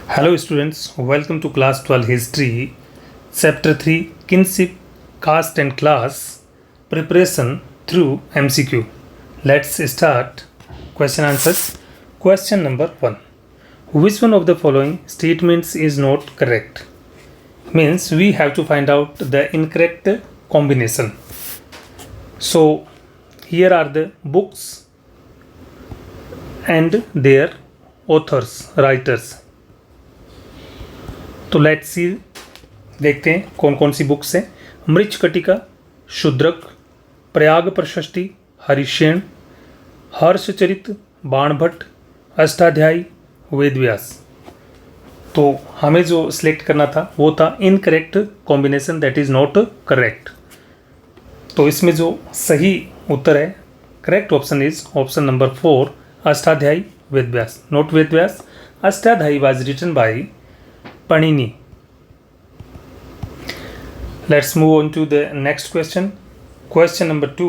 Hello students, welcome to class 12 history, chapter 3 kinship, caste and class, preparation through MCQ. Let's start question answers. Question number 1. Which one of the following statements is not correct? Means we have to find out the incorrect combination. So here are the books and their authors, writers. तो let's see, देखते हैं कौन कौन सी books हैं। मृच्छकटिका, शूद्रक, प्रयाग प्रशस्ति, हरिशेन, हर्षचरित, बाणभट्ट, अष्टाध्यायी, वेदव्यास। तो हमें जो सिलेक्ट करना था वो था incorrect combination, that is not correct. तो इसमें जो सही उत्तर है, correct option is option number 4, Ashtadhyayi, Vedavyas. Not Vedavyas, Ashtadhyayi was written by Panini. Let's move on to the next question. Question number 2.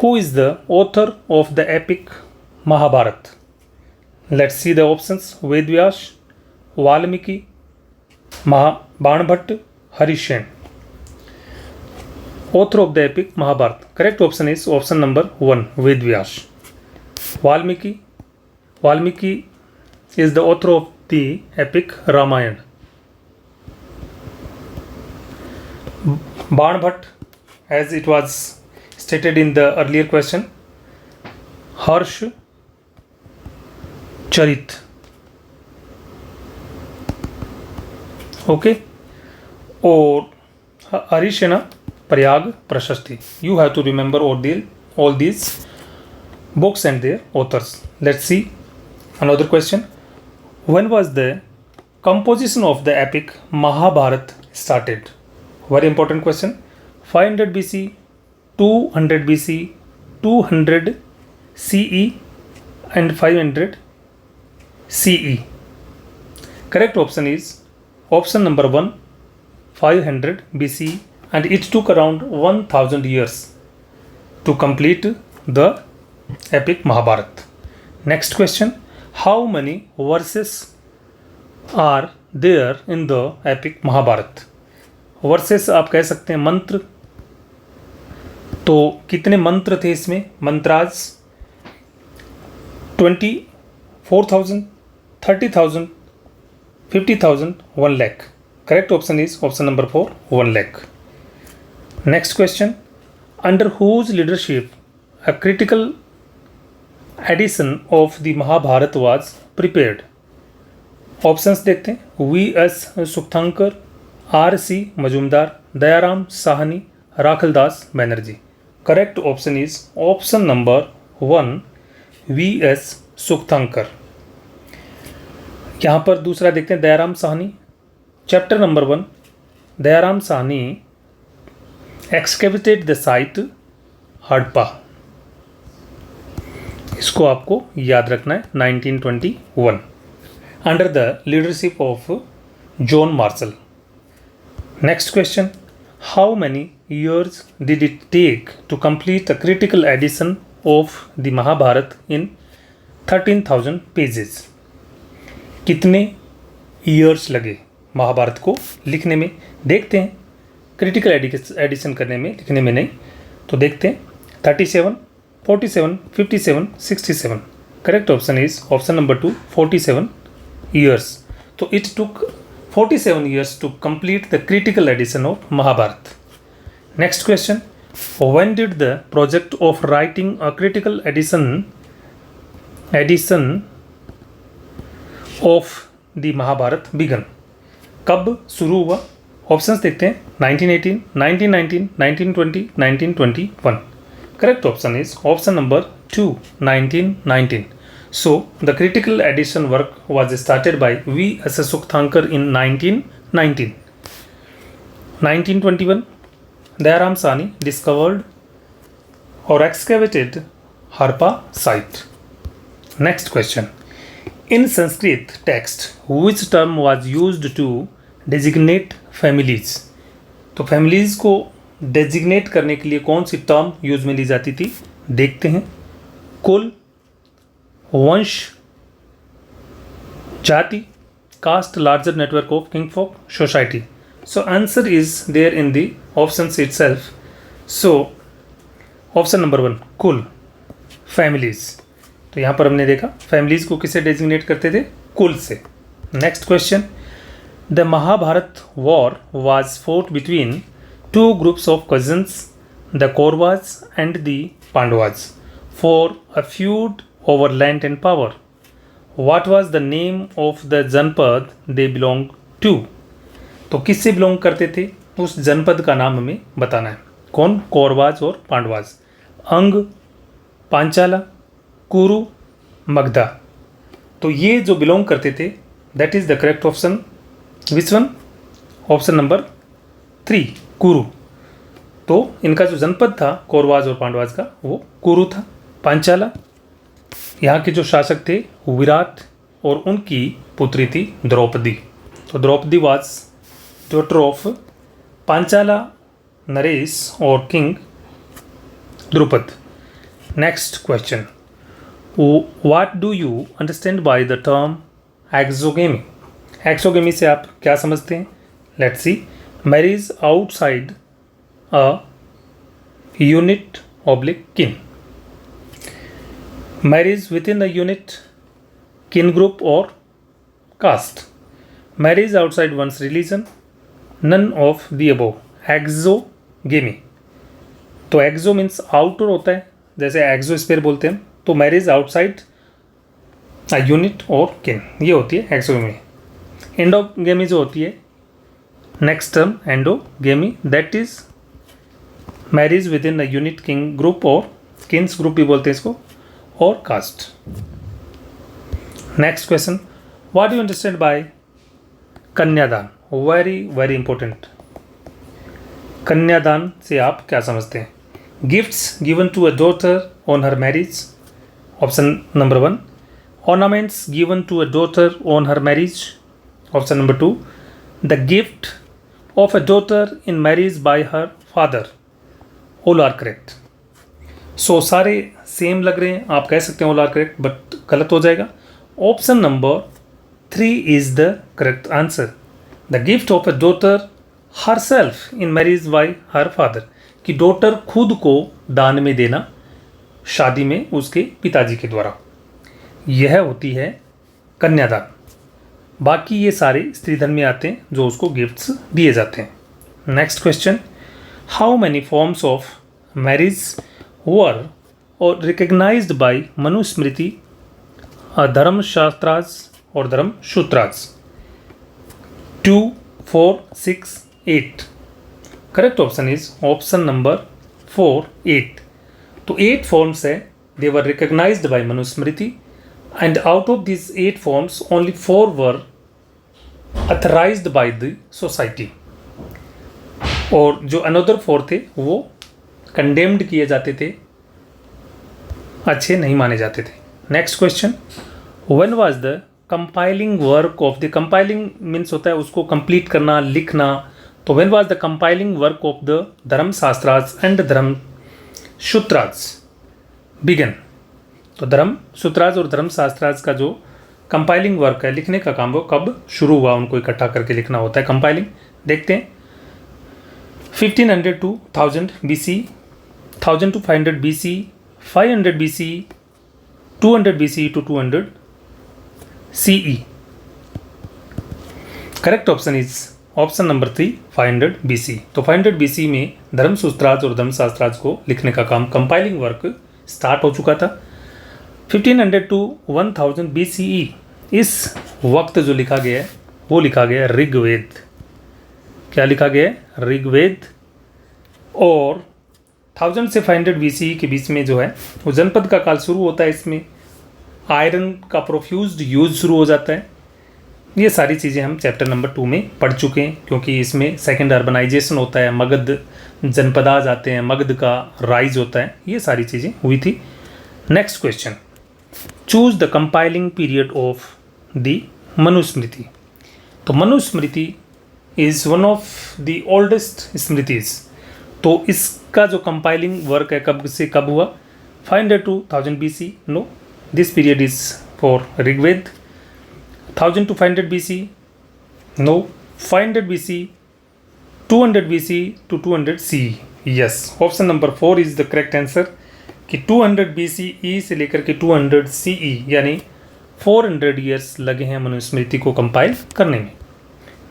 Who is the author of the epic Mahabharata? Let's see the options. Vedvyas, Valmiki, Banbhatt, Harishen. Author of the epic Mahabharata. Correct option is option number 1, Vedvyas. Valmiki is the author of the epic Ramayana. Banbhatt, as it was stated in the earlier question, Harsh Charit. Okay, or Harishena Prayag Prashasti. You have to remember all these books and their authors. Let's see another question. When was the composition of the epic Mahabharata started? Very important question. 500 BC, 200 BC, 200 CE and 500 CE. Correct option is option number 1, 500 BC, and it took around 1000 years to complete the epic Mahabharata. Next question. How many verses are there in the epic Mahabharata? Verses आप कह सकते हैं मंत्र। तो कितने मंत्र थे इसमें? मंत्राज 24,000, 30,000, 50,000, 1 lakh. Correct option is option number 4, 1 lakh. Next question. Under whose leadership a critical edition of the Mahabharata was prepared? Options देखते हैं। V.S. Sukthankar, R.C. Majumdar, Dayaram Sahni, Rakhaldas Banerji. Correct option is option number 1, V.S. Sukthankar. यहाँ पर दूसरा देखते हैं, Dayaram Sahni. Chapter number 1, Dayaram Sahni excavated the site Harappa. इसको आपको याद रखना है। 1921 under the leadership of John Marshall. Next question. How many years did it take to complete a critical edition of the Mahabharata in 13,000 pages? कितने ईयर्स लगे महाभारत को लिखने में? देखते हैं। क्रिटिकल एडिशन करने में, लिखने में नहीं। तो देखते हैं। 37, 47, 57, 67. Correct option is option number 2, 47 years. So it took 47 years to complete the critical edition of Mahabharata. Next question. When did the project of writing a critical edition of the Mahabharata began? कब शुरू हुआ? Options देखते हैं। 1918, 1919, 1920, 1921. Correct option is option number 2, 1919. So the critical edition work was started by V.S. Sukthankar in 1919. 1921, Dayaram Sahni discovered or excavated Harappa site. Next question. In Sanskrit text, which term was used to designate families? तो families को designate करने के लिए कौन सी term use में ली जाती थी? देखते हैं। कुल, वंश, जाति, cast larger network of kinfolk society? So answer is there in the options itself. So option number 1 कुल, फैमिलीज। तो यहाँ पर हमने देखा फैमिलीज को किसे डेजिग्नेट करते थे, कुल से। Next question, the Mahabharata war was fought between two groups of cousins, the Kauravas and the Pandavas, for a feud over land and power. What was the name of the janapada they belong to? तो किससे belong करते थे, उस जनपद का नाम हमें बताना है। कौन? कौरवाज और पांडवाज। अंग, पांचाला, कुरु, मगधा। तो ये जो बिलोंग करते थे, that is the correct option. Which one? Option number 3 कुरु। तो इनका जो जनपद था कौरवाज और पांडवाज का, वो कुरु था। पांचाला, यहाँ के जो शासक थे विराट, और उनकी पुत्री थी द्रौपदी। तो Draupadi was daughter of Panchala नरेश और king Drupad. Next question, what do you understand by the term exogamy? Exogamy से आप क्या समझते हैं? Let's see. Marriage outside a unit oblique kin, marriage within a unit, kin group और caste, marriage outside one's religion, none of the above. Exogamy, तो exo means outer होता है, जैसे एक्सोस्फीयर बोलते हैं। तो मैरिज आउटसाइड यूनिट और किन, ये होती है एक्सोगेमी। एंडोगेमी जो होती है, next term endogamy, that is marriage within a unit king group, और किन्स ग्रुप भी बोलते हैं इसको, और caste. Next question, what do you understand by kanyadan? Very very important. Kanyadan से आप क्या समझते हैं? Gifts given to a daughter on her marriage, option number 1। Ornaments given to a daughter on her marriage, option number 2। The gift of a daughter in marriage by her father, all are correct. So सारे same लग रहे हैं, आप कह सकते हैं all are correct, but गलत हो जाएगा। Option number 3 is the correct answer. The gift of a daughter her self in marriage by her father, कि डॉटर खुद को दान में देना शादी में उसके पिताजी के द्वारा, यह होती है कन्यादान। बाकी ये सारे स्त्रीधन में आते हैं जो उसको गिफ्ट्स दिए जाते हैं। Next question, how many forms of marriage were और रिकग्नाइज्ड बाय मनुस्मृति, धर्मशास्त्राज और Dharmasutras? 2, 4, 6, 8। Correct option is option number 4, 8। तो 8 फॉर्म्स है, they were recognised by Manusmriti, and out of this 8 forms only 4 were authorised by the society, और जो another 4 थे वो condemned किए जाते थे, अच्छे नहीं माने जाते थे। Next question, when was the compiling work of the, compiling means होता है उसको कंप्लीट करना, लिखना। तो when was the compiling work of the Dharmashastras and Dharmasutras began? तो धर्मसूत्रास और धर्मशास्त्रास का जो कंपाइलिंग वर्क है, लिखने का काम, वो कब शुरू हुआ? उनको इकट्ठा करके लिखना होता है कंपाइलिंग। देखते हैं, 1500 to 1000 BC, 1000 to 500 BC, 500 BC, 200 BC to 200 CE. Correct option is option number 3, 500 BC। तो 500 BC में धर्मसूत्राज और धर्मशास्त्राज को लिखने का काम, कंपाइलिंग वर्क स्टार्ट हो चुका था। 1500 to 1000 BCE इस वक्त जो लिखा गया है वो लिखा गया है ऋग्वेद। क्या लिखा गया है? ऋग्वेद। और 1000 से 500 BCE के बीच में जो है वो जनपद का काल शुरू होता है। इसमें आयरन का प्रोफ्यूज्ड यूज शुरू हो जाता है। ये सारी चीज़ें हम चैप्टर नंबर 2 में पढ़ चुके हैं, क्योंकि इसमें सेकेंड अर्बनाइजेशन होता है, मगध जनपद आ जाते हैं, मगध का राइज होता है, ये सारी चीज़ें हुई थी। Next question, choose the compiling period of the Manusmriti. तो Manusmriti is one of the oldest smritis. तो इसका जो कंपाइलिंग वर्क है कब से कब हुआ? 500 to 1000 BC। No, this period is for Rigveda. 1000 to 500 BC? No. 500 BC, 200 BC to 200 CE? Yes. Option number 4 is the correct answer कि 200 BCE से लेकर के 200 CE यानी 400 ईयर्स लगे हैं मनुस्मृति को कंपाइल करने में।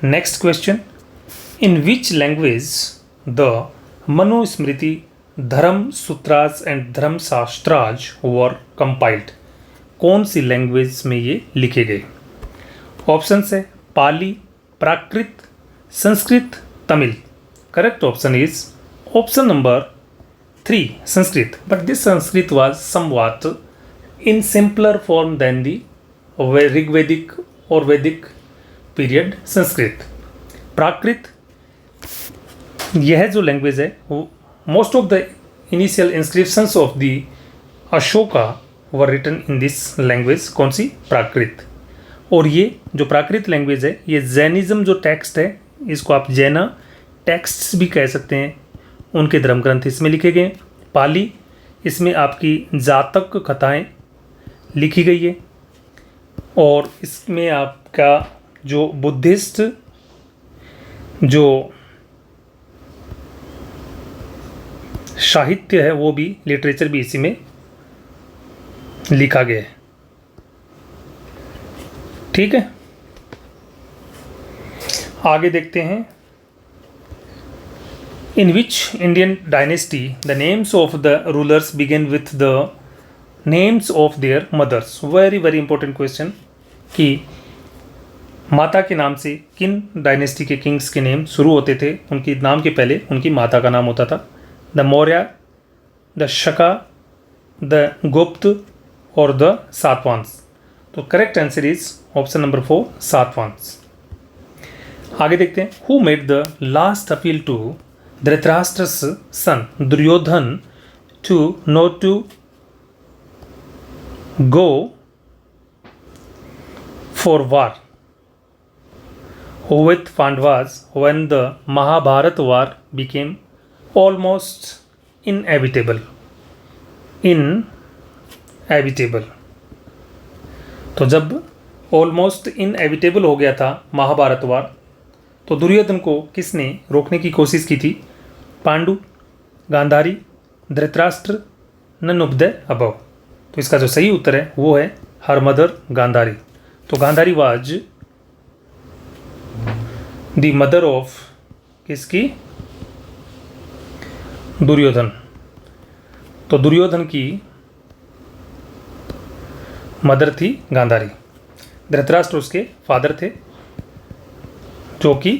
Next question, in which language the Manusmriti, धर्म सूत्रास एंड धर्म शास्त्राज वर कंपाइल्ड? कौन सी लैंग्वेज में ये लिखे गए? ऑप्शंस है Pali, Prakrit, Sanskrit, Tamil. Correct option is option number 3, Sanskrit. But this Sanskrit was somewhat in simpler form than the Rigvedic और वैदिक पीरियड संस्कृत। प्राकृत, यह जो लैंग्वेज है वो most of the initial inscriptions of the Ashoka were written in this language. कौन सी? प्राकृत। और ये जो प्राकृत लैंग्वेज है ये जैनिज्म जो टेक्स्ट है, इसको आप जैना टेक्स्ट्स भी कह सकते हैं, उनके धर्म ग्रंथ इसमें लिखे गए। पाली, इसमें आपकी जातक कथाएं लिखी गई है। और इसमें आपका जो बुद्धिस्ट जो साहित्य है वो भी, लिटरेचर भी इसी में लिखा गया है। ठीक है, आगे देखते हैं। In which Indian dynasty the names of the rulers begin with the names of their mothers? Very very important question कि माता के नाम से किन डायनेस्टी के किंग्स के नेम शुरू होते थे? उनके नाम के पहले उनकी माता का नाम होता था। The Maurya, the Shaka, the Gupta और द सातवांश। तो correct answer is option number 4, Satavahana. आगे देखते हैं। Who made the last appeal to Dhritarashtra's son Duryodhana to not to go for war with Pandavas when the Mahabharat war became almost inevitable? तो जब almost inevitable हो गया था महाभारत वार, तो दुर्योधन को किसने रोकने की कोशिश की थी? Pandu, Gandhari, Dhritarashtra, none of the above. तो इसका जो सही उत्तर है वो है हर मदर गांधारी। तो Gandhari was the mother of किसकी? दुर्योधन। तो दुर्योधन की मदर थी गांधारी। धृतराष्ट्र उसके फादर थे जो कि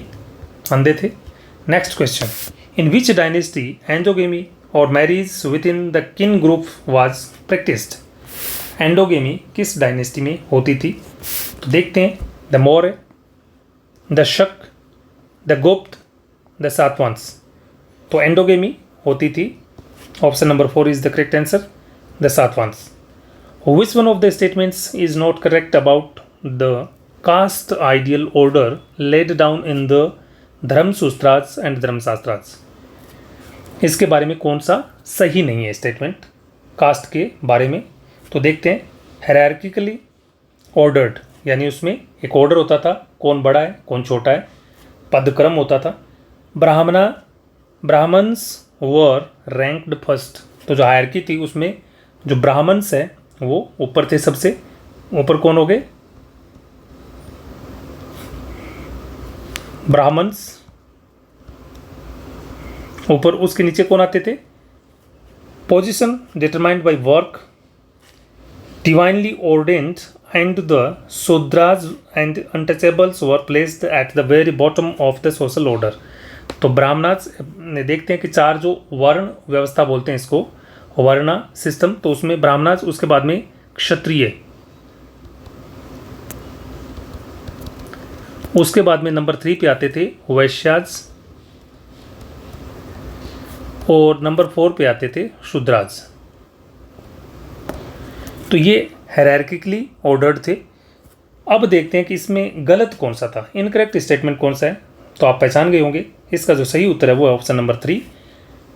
अंधे थे। Next question, in which dynasty endogamy और marriage within the kin group was practised? Endogamy किस डायनेस्टी में होती थी? तो देखते हैं। The Maurya, the Shaka, the Gupta, the Satavahana. तो एंडोगेमी होती थी। Option number 4 is the correct answer, the Satavahana. Which one of the statements is not correct about the caste ideal order laid down in the Dharmasutras and Dharmashastras? इसके बारे में कौन सा सही नहीं है स्टेटमेंट कास्ट के बारे में? तो देखते हैं। हायरार्किकली ऑर्डर्ड, यानी उसमें एक ऑर्डर होता था, कौन बड़ा है कौन छोटा है, पदक्रम होता था। ब्राह्मण्स वर रैंक्ड फर्स्ट। तो जो हायरार्की थी उसमें जो ब्राह्मण्स है वो ऊपर थे, सबसे ऊपर कौन हो गए? ब्राह्मण्स ऊपर, उसके नीचे कौन आते थे? Position determined by work, divinely ordained, and the Sudras and untouchables were placed at the very bottom of the social order. तो ब्राह्मणाज देखते हैं कि 4 जो वर्ण व्यवस्था बोलते हैं इसको, वर्णा सिस्टम, तो उसमें ब्राह्मणाज, उसके बाद में क्षत्रिय, उसके बाद में नंबर 3 पे आते थे वैश्याज, और नंबर 4 पे आते थे शूद्राज। तो ये हायरार्किकली ऑर्डर्ड थे। अब देखते हैं कि इसमें गलत कौन सा था, इनकरेक्ट स्टेटमेंट कौन सा है। तो आप पहचान गए होंगे, इसका जो सही उत्तर है वो है option number 3,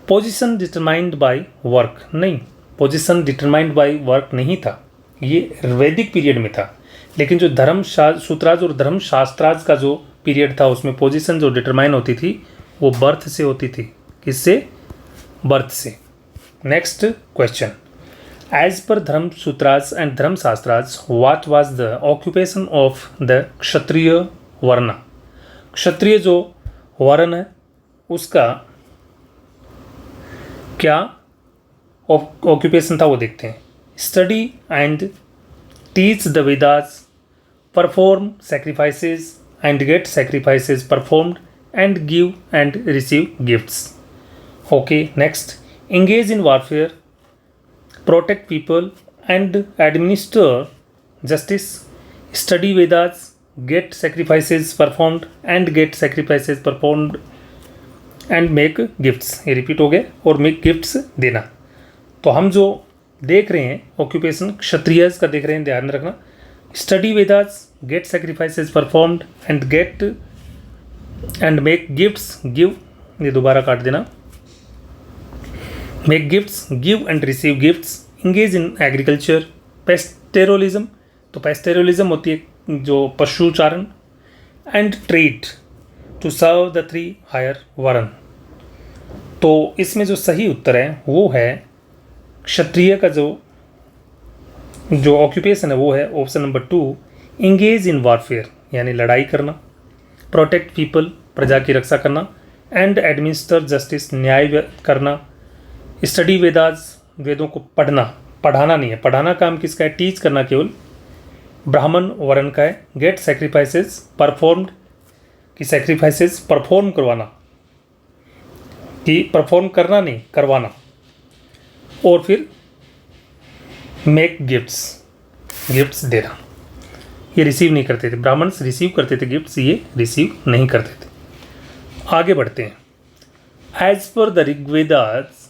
position determined by work. नहीं, पोजीशन डिटरमाइंड बाय वर्क नहीं था, ये वैदिक पीरियड में था। लेकिन जो सूत्राज और धर्मशास्त्राज का जो पीरियड था उसमें पोजीशन जो डिटरमाइन होती थी वो बर्थ से होती थी। किससे? बर्थ से। Next question, as per Dharmasutras and Dharmashastras what was the occupation of the Kshatriya varna? Kshatriya जो वर्ण है उसका क्या ऑक्यूपेशन था वो देखते हैं। Study and teach the Vedas, perform sacrifices and get sacrifices performed, and give and receive gifts. Okay, next, engage in warfare, protect people and administer justice, study Vedas, get sacrifices performed and get sacrifices performed and make gifts. ये repeat हो गए, और make gifts देना। तो हम जो देख रहे हैं ऑक्यूपेशन क्षत्रियज का देख रहे हैं, ध्यान रखना। Study Vedas, get sacrifices performed and get and make gifts, give, ये दोबारा काट देना, make gifts, give and receive gifts, engage in agriculture, pastoralism, तो पेस्टेरोलिज्म होती है जो पशुचारण, and trade to serve the 3 higher varna. तो इसमें जो सही उत्तर है वो है क्षत्रिय का जो ऑक्यूपेशन है वो है option number 2, engage in warfare, यानी लड़ाई करना, प्रोटेक्ट पीपल, प्रजा की रक्षा करना, एंड एडमिनिस्टर जस्टिस, न्याय करना, स्टडी वेदास, वेदों को पढ़ना, पढ़ाना नहीं है, पढ़ाना काम किसका है? टीच करना केवल ब्राह्मण वर्ण का है, गेट सेक्रीफाइसेस परफॉर्म्ड, कि सेक्रीफाइसेस परफॉर्म करवाना, कि परफॉर्म करना नहीं करवाना, और फिर मेक गिफ्ट्स, गिफ्ट्स देना। ये रिसीव नहीं करते थे, ब्राह्मण रिसीव करते थे गिफ्ट्स, ये रिसीव नहीं करते थे। आगे बढ़ते हैं। As per the Rigveda's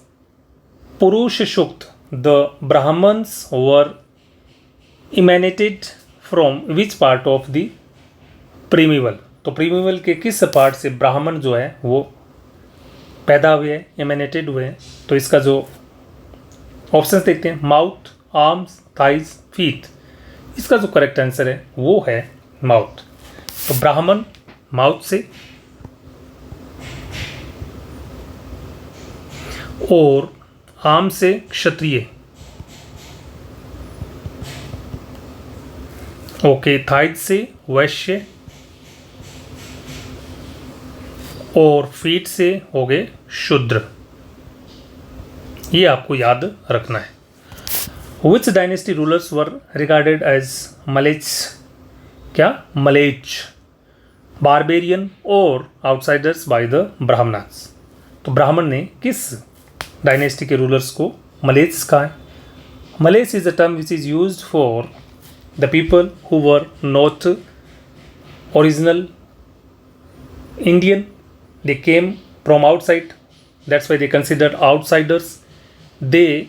Purusha Sukta, the Brahmans were emanated from which part of the primeval? तो प्रीमिवल के किस पार्ट से ब्राह्मण जो है वो पैदा हुए हैं, इमेनेटेड हुए हैं? तो इसका जो ऑप्शंस देखते हैं, माउथ, आर्म्स, थाइज, फीट। इसका जो करेक्ट आंसर है वो है माउथ। तो ब्राह्मण माउथ से, और आर्म से क्षत्रिय, ओके, थाइज से वैश्य, और फीट से हो गए शूद्र। ये आपको याद रखना है। Which dynasty rulers were regarded as mleccha? क्या? मलेच, बारबेरियन और आउटसाइडर्स बाय द ब्राह्मणास। तो ब्राह्मण ने किस डायनेस्टी के रूलर्स को मलेच कहा है? Mleccha is a term which is used for the people who were not original Indian, they came from outside, that's why they considered outsiders. They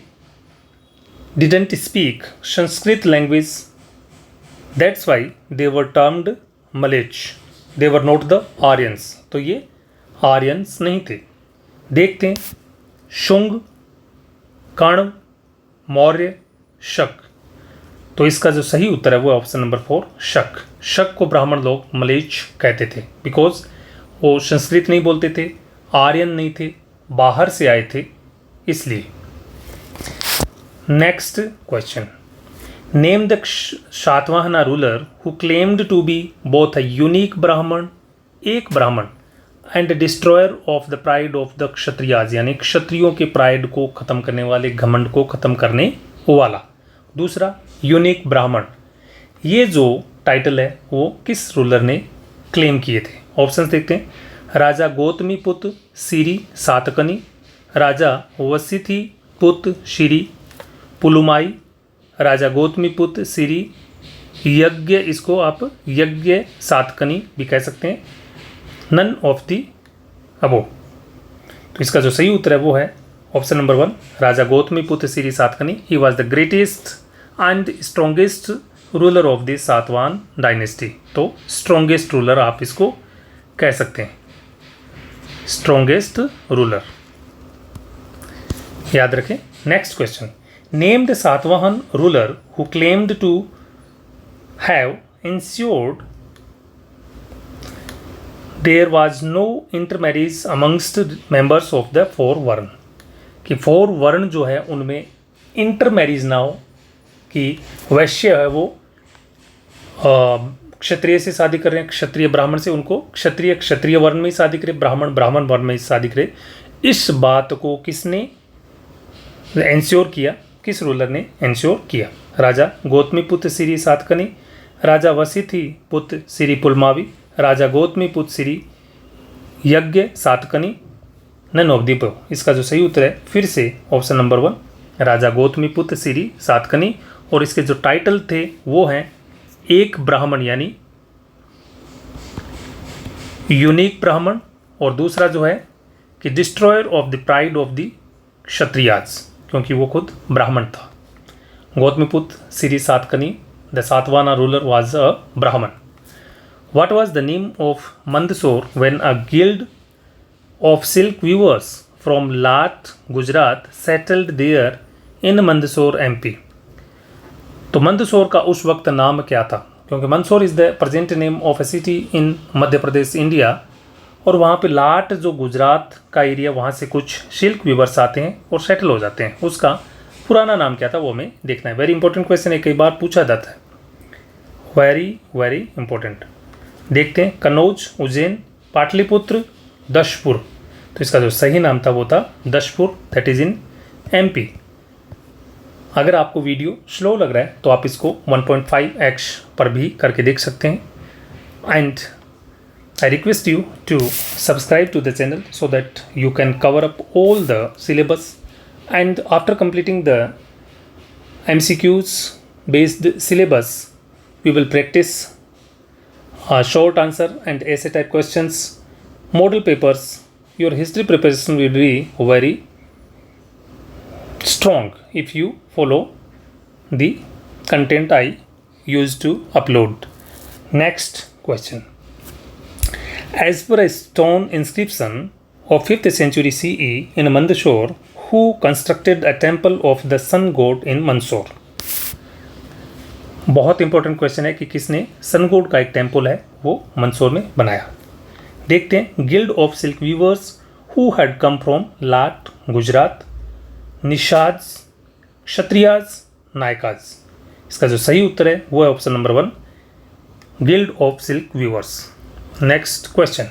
didn't speak Sanskrit language, that's why they were termed Malech. They were not the Aryans. तो ये Aryans नहीं थे। देखते हैं, शुंग, कर्ण, मौर्य, शक। तो इसका जो सही उत्तर है वो ऑप्शन नंबर 4, शक। शक को ब्राह्मण लोग मलेच कहते थे, बिकॉज वो संस्कृत नहीं बोलते थे, आर्यन नहीं थे, बाहर से आए थे, इसलिए। Next question, name the Satavahana ruler who claimed to be both a unique Brahmin, एक ब्राह्मण, and destroyer of the pride of the Kshatriyas, यानी क्षत्रियों के प्राइड को खत्म करने वाले, घमंड को खत्म करने वाला। दूसरा, यूनिक ब्राह्मण। ये जो टाइटल है वो किस रूलर ने क्लेम किए थे? ऑप्शंस देखते हैं, राजा गौतमी पुत्र सिरी सातकनी, राजा वसिथी पुत्र श्री पुलुमाई, राजा गौतमी पुत्र सिरी यज्ञ, इसको आप यज्ञ सातकनी भी कह सकते हैं, नन ऑफ दी अबो। तो इसका जो सही उत्तर है वो है option number 1, Raja Gautamiputra Siri Satakarni. He was the greatest and strongest ruler of the Satavahana dynasty. तो स्ट्रॉन्गेस्ट रूलर आप इसको कह सकते हैं, स्ट्रॉन्गेस्ट रूलर, याद रखें। Next question, name the Satavahana ruler who claimed to have ensured there was no intermarriage amongst members of the four वर्ण, कि फोर वर्ण जो है उनमें इंटरमैरिज ना हो, कि वैश्य है वो क्षत्रिय से शादी कर रहे हैं, क्षत्रिय ब्राह्मण से, उनको क्षत्रिय क्षत्रिय वर्ण में ही शादी करे, ब्राह्मण ब्राह्मण वर्ण में ही शादी करे। इस बात को किसने इंश्योर किया, किस रूलर ने इंश्योर किया? राजा गौतमी पुत्र श्री सातकर्णी, राजा वशिष्ठी पुत्र श्री पुलमावी, राजा Gautamiputra Shri Yajna Satakarni, none of the above. इसका जो सही उत्तर है फिर से option number 1, Raja Gautamiputra Shri Satakarni. और इसके जो टाइटल थे वो हैं एक ब्राह्मण यानी यूनिक ब्राह्मण, और दूसरा जो है कि destroyer of the pride of the Kshatriyas, क्योंकि वो खुद ब्राह्मण था। Gautamiputra Shri Satakarni, the Satavahana ruler was a Brahmin. What was the name of Mandsaur when a guild of silk weavers from Lat, Gujarat settled there in Mandsaur, MP? तो मंदसौर का उस वक्त नाम क्या था? क्योंकि Mandsaur is the present name of A city in Madhya Pradesh India, और वहाँ पे लाट जो गुजरात का एरिया, वहाँ से कुछ सिल्क वीवर्स आते हैं और सेटल हो जाते हैं। उसका पुराना नाम क्या था वो हमें देखना है। वेरी इंपॉर्टेंट क्वेश्चन है, कई बार पूछा जाता है, वेरी वेरी इंपॉर्टेंट। देखते हैं, कन्नौज, उज्जैन, पाटलिपुत्र, दशपुर। तो इसका जो सही नाम था वो था Dashpur, that is in MP। अगर आपको वीडियो स्लो लग रहा है तो आप इसको 1.5x पर भी करके देख सकते हैं। And I request you to subscribe to the channel so that you can cover up all the syllabus, and after completing the MCQs based syllabus we will practice short answer and essay type questions, model papers. Your history preparation will be very strong if you follow the content I used to upload. Next question. As per a stone inscription of 5th century CE in Mandsaur, who constructed a temple of the sun god in Mandsaur? बहुत important question है कि किसने sun god का एक temple है वो मंदसौर में बनाया। देखते हैं, guild of silk weavers who had come from Lata, Gujarat, Nishada, Kshatriyas, Nayakas. इसका जो सही उत्तर है वो है option number 1, guild of silk weavers. Next question,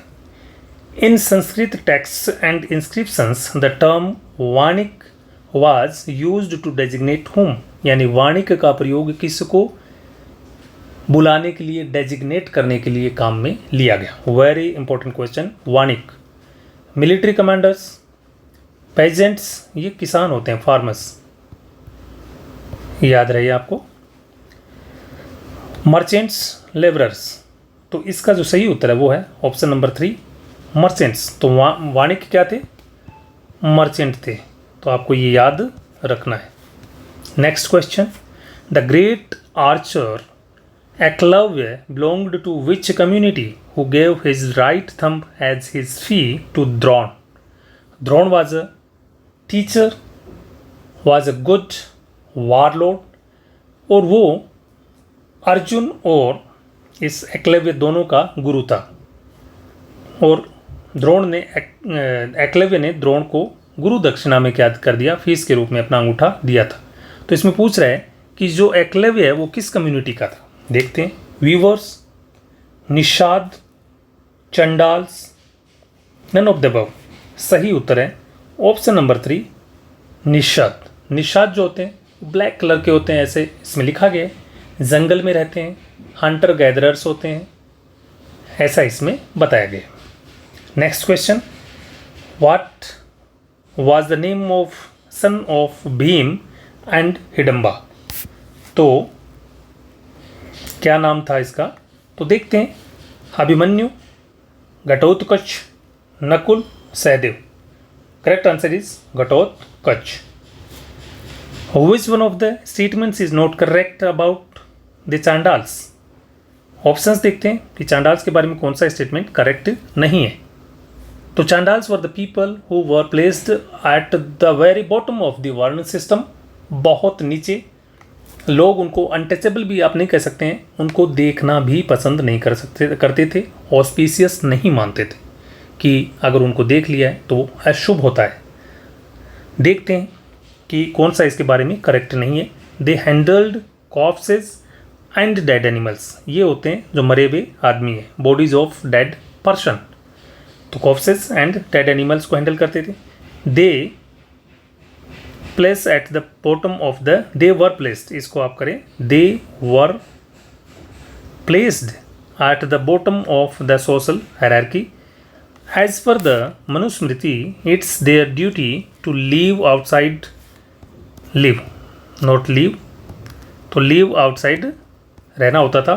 in Sanskrit text and inscriptions the term vanik was used to designate whom, यानी वाणिक का प्रयोग किसको बुलाने के लिए, डेजिग्नेट करने के लिए काम में लिया गया? Very important question. Vanik, military commanders, peasants, ये किसान होते हैं, फार्मर्स, याद रहिए आपको। Merchants, labourers. तो इसका जो सही उत्तर है वो है ऑप्शन नंबर 3, मर्चेंट्स। तो वाणिक क्या थे? मर्चेंट थे। तो आपको ये याद रखना है। Next question, the great Archer Eklavya belonged to which community who gave his right thumb as his fee to Drona? Drona was a teacher, was a good warlord, और वो अर्जुन और इस एकलव्य दोनों का गुरु था। और एकलव्य ने द्रोण को गुरु दक्षिणा में क्या कर दिया? फीस के रूप में अपना अंगूठा दिया था। तो इसमें पूछ रहा है कि जो एकलव्य है वो किस कम्युनिटी का था? देखते हैं, weavers, Nishada, Chandalas, none of the above. सही उत्तर है ऑप्शन नंबर 3, निषाद। निषाद जो होते हैं ब्लैक कलर के होते हैं, ऐसे इसमें लिखा गया है, जंगल में रहते हैं, हंटर गैदरर्स होते हैं, ऐसा इसमें बताया गया। Next question, what was the name of son of Bhima and Hidimba? तो क्या नाम था इसका? तो देखते हैं, Abhimanyu, Ghatotkacha, Nakula, Sahadeva. Correct answer is Ghatotkacha. Which one of the statements is not correct about the Chandalas? Options देखते हैं कि चांडाल्स के बारे में कौन सा स्टेटमेंट करेक्ट नहीं है। तो Chandalas were the people who were placed at the very bottom of the varna system, बहुत नीचे लोग उनको अनटचेबल भी आप नहीं कह सकते हैं, उनको देखना भी पसंद नहीं करते थे, ऑस्पिशियस नहीं मानते थे कि अगर उनको देख लिया है तो वो अशुभ होता है। देखते हैं कि कौन सा इसके बारे में करेक्ट नहीं है। दे हैंडल्ड कॉर्प्सेस एंड डेड एनिमल्स, ये होते हैं जो मरे हुए आदमी है, बॉडीज ऑफ डेड पर्सन, तो कॉर्प्सेस एंड डेड एनिमल्स को हैंडल करते थे। They place at the bottom of the, they were placed, इसको आप करें, they were placed at the bottom of the social hierarchy. As per the Manusmriti it's their duty to leave outside, live not leave, तो live outside रहना होता था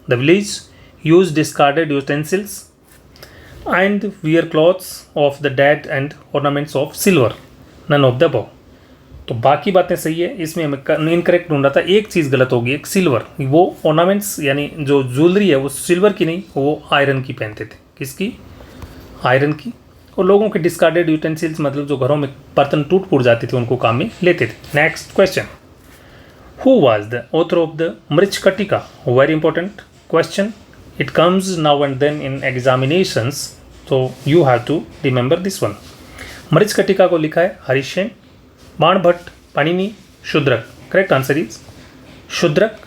the village, use discarded utensils and wear clothes of the dead and ornaments of silver, none of the above. तो बाकी बातें सही है, इसमें हमें इनकरेक्ट ढूंढा था, एक चीज़ गलत होगी, एक सिल्वर, वो ऑर्नामेंट्स यानी जो ज्वेलरी है वो सिल्वर की नहीं, वो आयरन की पहनते थे। किसकी? आयरन की। और लोगों के डिस्कार्डेड यूटेंसिल्स मतलब जो घरों में बर्तन टूट फूट जाते थे उनको काम में लेते थे। Next question, who was the author of the Mrichchhakatika? Very important question, it comes now and then in examinations, so you have to remember this one। Mrichchhakatika को लिखा है Harisena, Banabhatta, Panini, Shudraka. Correct answer is Shudraka.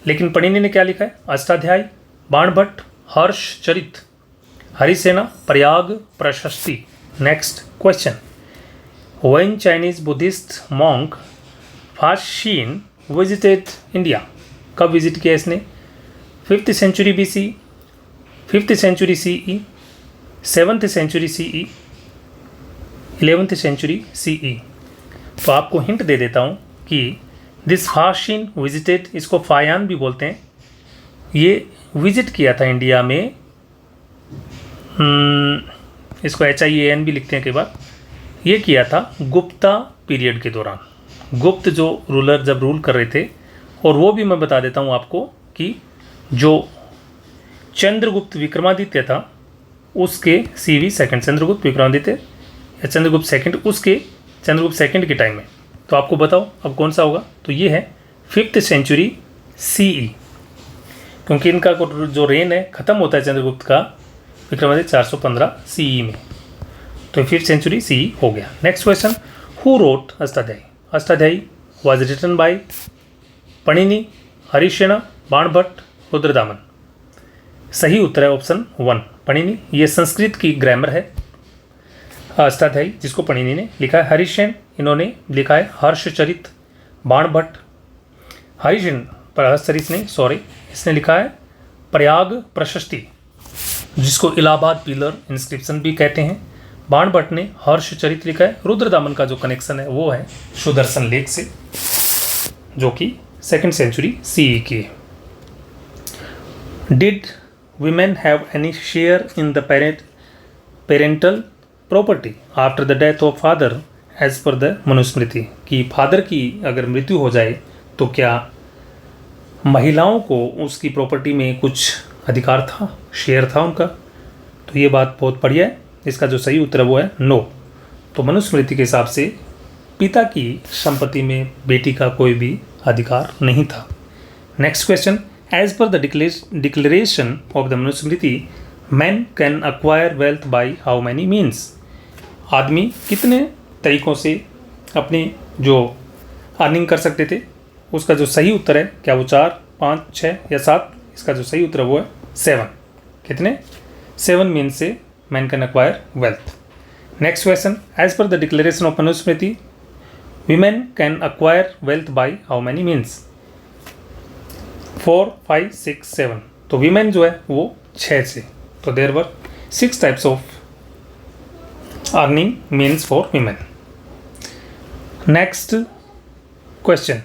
लेकिन पाणिनि ने क्या लिखा है? Ashtadhyayi, Banabhatta Harshacharita, Harisena Prayag Prashasti. Next question, when Chinese Buddhist monk Faxian visited India? कब विजिट किया इसने? 5th century BC, 5th century CE, 7th century CE, 11th century CE। तो आपको हिंट दे देता हूँ कि दिस फाशीन विजिटेड, इसको फायान भी बोलते हैं, ये विजिट किया था इंडिया में, इसको HIAN भी लिखते हैं कई बार, ये किया था गुप्ता पीरियड के दौरान। गुप्त जो रूलर जब रूल कर रहे थे, और वो भी मैं बता देता हूँ आपको कि जो चंद्रगुप्त विक्रमादित्य था उसके CV सेकंड, चंद्रगुप्त विक्रमादित्य या चंद्रगुप्त सेकंड, उसके चंद्रगुप्त सेकंड के टाइम में। तो आपको बताओ अब कौन सा होगा? तो ये है 5th सेंचुरी CE, क्योंकि इनका जो रेन है ख़त्म होता है चंद्रगुप्त का विक्रमादित्य 415 CE में, तो 5th सेंचुरी CE हो गया। Next question, who wrote Ashtadhyayi? Ashtadhyayi was written by Panini, Harisena, Banabhatta, Rudradaman. सही उत्तर है ऑप्शन 1 पाणिनि। ये संस्कृत की ग्रामर है अष्टाध्यायी, जिसको पाणिनि ने लिखा है। हरिसेन, इन्होंने लिखा है हर्षचरित। बाणभट्ट, हरिसेन हर्षचरित नहीं, सॉरी, इसने लिखा है प्रयाग प्रशस्ति, जिसको इलाहाबाद पिलर इंस्क्रिप्शन भी कहते हैं। बाणभट्ट ने हर्षचरित लिखा है। रुद्रदामन का जो कनेक्शन है वो है सुदर्शन लेख से, जो कि 2nd सेंचुरी CE की है। Did women have any share in the parental property after the death of father as per the Manusmriti? कि फादर की अगर मृत्यु हो जाए तो क्या महिलाओं को उसकी प्रॉपर्टी में कुछ अधिकार था, शेयर था उनका? तो ये बात बहुत बढ़िया है। इसका जो सही उत्तर है वो है नो। तो मनुस्मृति के हिसाब से पिता की संपत्ति में बेटी का कोई भी अधिकार नहीं था। Next question, as per the declaration of the Manusmriti man can acquire wealth by how many means? आदमी कितने तरीकों से अपनी जो अर्निंग कर सकते थे? उसका जो सही उत्तर है, क्या वो 4, 5, 6 या 7? इसका जो सही उत्तर है वो है 7। कितने? 7 मीन्स से man can acquire wealth. Next question, as per the declaration of Manusmriti women can acquire wealth by how many means? 4, 5, 6, 7। तो वीमेन जो है वो 6 से, तो there were 6 types of earning means for women. Next question,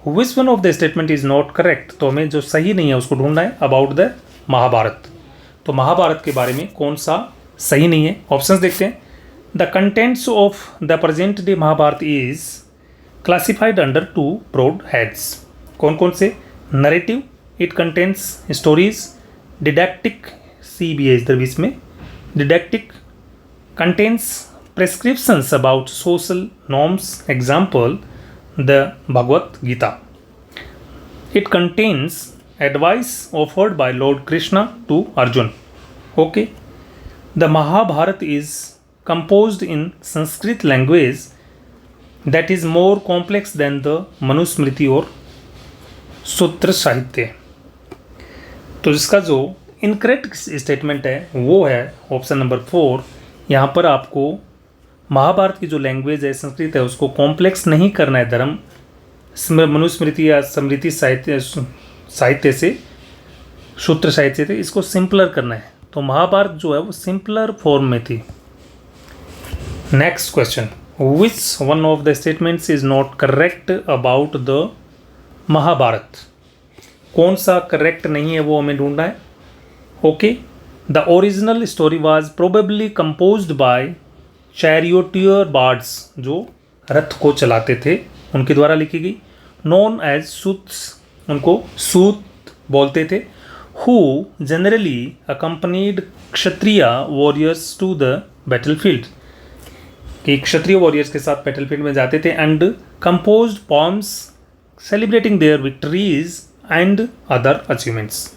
which one of the statement is not correct? तो हमें जो सही नहीं है उसको ढूंढना है अबाउट द महाभारत। तो महाभारत के बारे में कौन सा सही नहीं है? ऑप्शंस देखते हैं। The contents of the present day Mahabharata is classified under 2 broad heads. कौन कौन से? Narrative, it contents stories. Didactic, CBA इधर बीच में, didactic contents prescriptions about social norms, example the Bhagavad Gita. It contains advice offered by Lord Krishna to Arjun. Okay. The Mahabharata is composed in Sanskrit language that is more complex than the Manusmriti और सूत्र साहित्य. तो जिसका जो incorrect statement है वो है option number 4. यहाँ पर आपको महाभारत की जो लैंग्वेज है संस्कृत है उसको कॉम्प्लेक्स नहीं करना है धर्म मनुस्मृति या स्मृति साहित्य से सूत्र साहित्य से इसको सिंपलर करना है. तो महाभारत जो है वो सिंपलर फॉर्म में थी. Next question, which one of the statements is not correct about the Mahabharata. कौन सा करेक्ट नहीं है वो हमें ढूंढना है. Okay. The original story was probably composed by charioteer bards, जो रथ को चलाते थे उनके द्वारा लिखी गई. नॉन एज सूत्स, उनको सूत बोलते थे. Who generally accompanied Kshatriya warriors to the battlefield, कि क्षत्रिय वॉरियर्स के साथ बैटलफील्ड में जाते थे. And composed poems celebrating their victories and other achievements,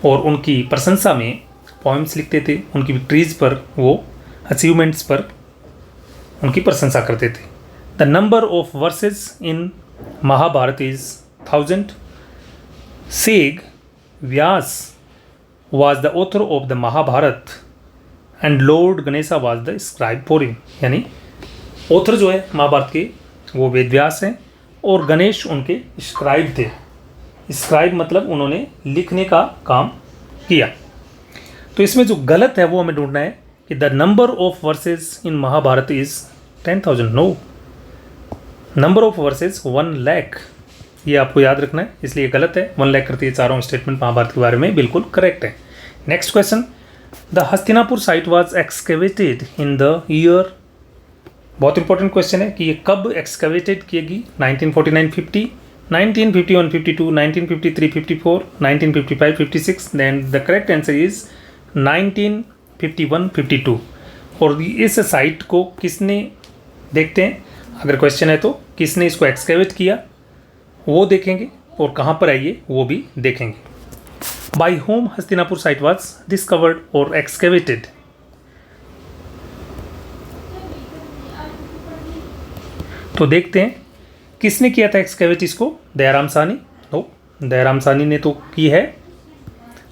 और उनकी प्रशंसा में पॉइम्स लिखते थे. उनकी विक्ट्रीज पर, वो अचीवमेंट्स पर उनकी प्रशंसा करते थे. The number of verses in Mahabharata is 1000. सेग Vyas was the author of the Mahabharata and lord Ganesha was the scribe for him. यानी ऑथर जो है महाभारत के वो वेद व्यास हैं और गणेश उनके स्क्राइब थे. स्क्राइब मतलब उन्होंने लिखने का काम किया. तो इसमें जो गलत है वो हमें ढूंढना है कि the number of verses in Mahabharata is 10,000. No, number of verses 1 lakh, ये आपको याद रखना है, इसलिए गलत है. 1 लाख करती है चारों स्टेटमेंट महाभारत के बारे में बिल्कुल करेक्ट है. Next question, the Hastinapur site was excavated in the year. बहुत इंपॉर्टेंट क्वेश्चन है कि ये कब एक्सकेवेटेड किएगी. 1949-50, 1951-52, 1953-54, 1955-56. Then the correct answer is 1951-52. और इस साइट को किसने, देखते हैं अगर क्वेश्चन है तो किसने इसको एक्सकेवेट किया वो देखेंगे, और कहाँ पर आई है वो भी देखेंगे. By whom Hastinapur site was discovered और एक्सकेवेटेड. तो देखते हैं किसने किया था एक्सकेवेट इसको. दयाराम साहनी. नो, दयाराम साहनी ने तो की है.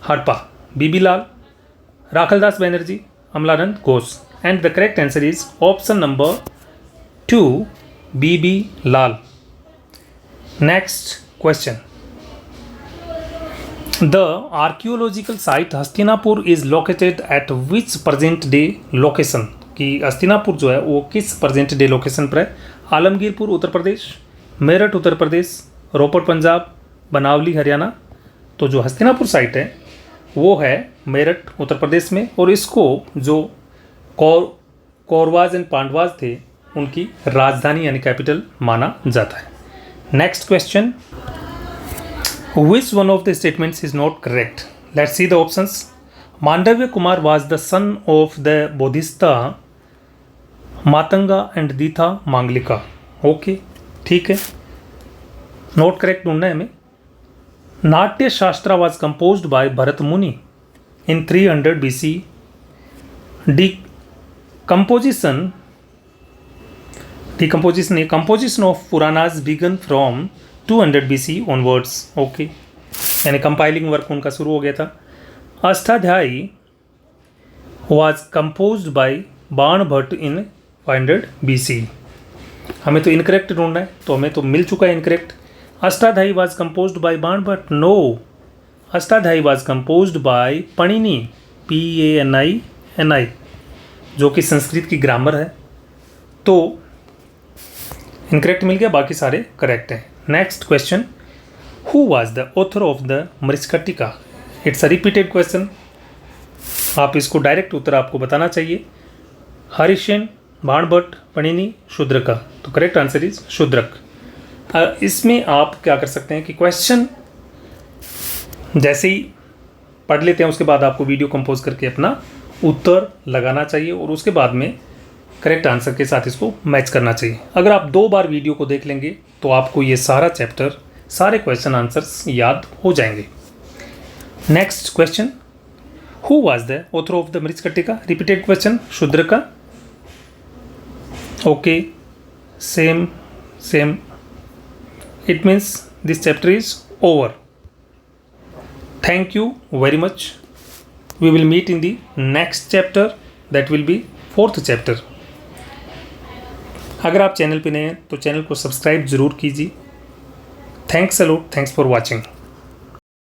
Harappa B B Lal, Rakhaldas Banerjee, Amalananda Ghosh. And the correct answer is option number 2, B B Lal. Next question, the archaeological site Hastinapur is located at which present day location. कि हस्तिनापुर जो है वो किस प्रेजेंट डे लोकेशन पर है. आलमगीरपुर उत्तर प्रदेश, मेरठ उत्तर प्रदेश, रोपड़ पंजाब, बनावली हरियाणा. तो जो हस्तिनापुर साइट है वो है मेरठ उत्तर प्रदेश में, और इसको जो कौरवाज एंड पांडवाज थे उनकी राजधानी यानी कैपिटल माना जाता है. Next question, which one of the statements is not correct. Let's see the options. Mandavya Kumar was the son of the Bodhisatta Matanga and Dittha Mangalika. Okay, ठीक है, नॉट करेक्ट ढूंढना है हमें. नाट्य शास्त्रा वाज कंपोज्ड बाय भरत मुनि इन 300 BC. Composition of Puranas began from 200 BC onwards. Okay, यानी compiling work उनका शुरू हो गया था. Ashtadhyayi was composed by Bana Bhatt in 500 BC. हमें तो इनकरेक्ट ढूंढना है, तो हमें तो मिल चुका है incorrect. Ashtadhyayi was composed by Bana Bhatta. No, Ashtadhyayi was composed by Panini, PANINI, जो कि संस्कृत की ग्रामर है. तो इनकरेक्ट मिल गया, बाकी सारे करेक्ट हैं. Next question, who was the author of the Mricchakatika. It's a repeated question, आप इसको डायरेक्ट उत्तर आपको बताना चाहिए. हरिसेन, बाणभट्ट, पणिनि, शूद्रक. तो करेक्ट आंसर इज शूद्रक. इसमें आप क्या कर सकते हैं कि क्वेश्चन जैसे ही पढ़ लेते हैं उसके बाद आपको वीडियो कंपोज करके अपना उत्तर लगाना चाहिए, और उसके बाद में करेक्ट आंसर के साथ इसको मैच करना चाहिए. अगर आप 2 बार वीडियो को देख लेंगे तो आपको ये सारा चैप्टर सारे क्वेश्चन आंसर्स याद हो जाएंगे। Next question, who was the author of the Mricchakatika? Repeated question, शूद्र का। Okay, same it means this chapter is over. Thank you very much. We will meet in the next chapter, that will be 4th chapter. अगर आप channel पे नए हैं तो channel को subscribe ज़रूर कीजिए। Thanks a lot, thanks for watching.